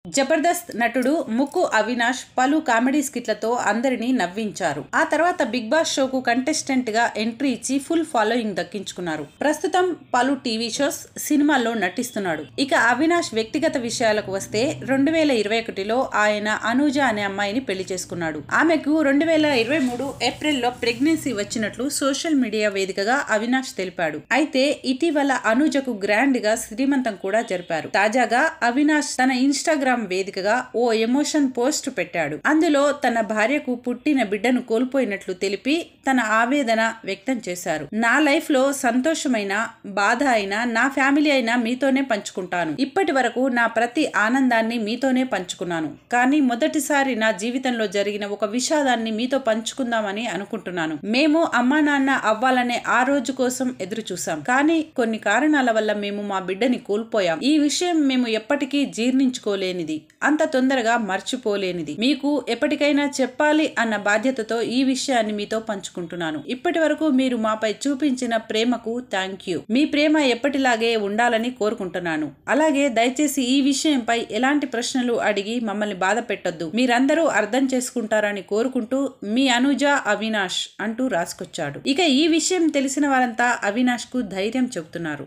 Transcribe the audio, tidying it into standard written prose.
జబర్దస్త్ నటుడు ముక్కు అవినాష్ పలు కామెడీ స్కిట్లతో అందరినీ నవ్వించారు. ఆ తర్వాత బిగ్ బాస్ షోకు కంటెస్టెంట్ గా ఎంట్రీ ఇచ్చి ఫుల్ ఫాలోయింగ్ దక్కించుకున్నారు. ప్రస్తుతం పలు టీవీ షోస్, సినిమాల్లో నటిస్తున్నాడు. ఇక అవినాష్ వ్యక్తిగత విషయాలకు వస్తే 2021లో ఆయన అనూజ అనే అమ్మాయిని పెళ్లి చేసుకున్నాడు. ఆమెకు 2023 ఏప్రిల్లో ప్రెగ్నెన్సీ వచ్చినట్లు సోషల్ మీడియా వేదికగా అవినాష్ తెలిపాడు. అయితే ఇటీవల అనూజకు గ్రాండ్ గా శ్రీమంతం కూడా జరిపారు. తాజాగా అవినాష్ తన ఇన్స్టాగ్రామ్ వేదికగా ఓ ఎమోషన్ పోస్ట్ పెట్టాడు. అందులో తన భార్యకు పుట్టిన బిడ్డను కోల్పోయినట్లు తెలిపి తన ఆవేదన వ్యక్తం చేశారు. నా లైఫ్ లో సంతోషమైన, బాధ అయినా, నా ఫ్యామిలీ అయినా మీతోనే పంచుకుంటాను. ఇప్పటి వరకు నా ప్రతి ఆనందాన్ని మీతోనే పంచుకున్నాను. కానీ మొదటిసారి నా జీవితంలో జరిగిన ఒక విషాదాన్ని మీతో పంచుకుందామని అనుకుంటున్నాను. మేము అమ్మా నాన్న అవ్వాలనే ఆ రోజు కోసం ఎదురు చూసాం. కానీ కొన్ని కారణాల వల్ల మేము మా బిడ్డని కోల్పోయాం. ఈ విషయం మేము ఎప్పటికీ జీర్ణించుకోలేనిది, అంత తొందరగా మర్చిపోలేనిది. మీకు ఎప్పటికైనా చెప్పాలి అన్న బాధ్యతతో ఈ విషయాన్ని మీతో పంచుకుంటున్నాను. ఇప్పటి వరకు మీరు మాపై చూపించిన ప్రేమకు థ్యాంక్ యూ. మీ ప్రేమ ఎప్పటిలాగే ఉండాలని కోరుకుంటున్నాను. అలాగే దయచేసి ఈ విషయంపై ఎలాంటి ప్రశ్నలు అడిగి మమ్మల్ని బాధ పెట్టొద్దు. మీరందరూ అర్థం చేసుకుంటారని కోరుకుంటూ మీ అనూజ అవినాష్ అంటూ రాసుకొచ్చాడు. ఇక ఈ విషయం తెలిసిన వారంతా అవినాష్ కు ధైర్యం చెబుతున్నారు.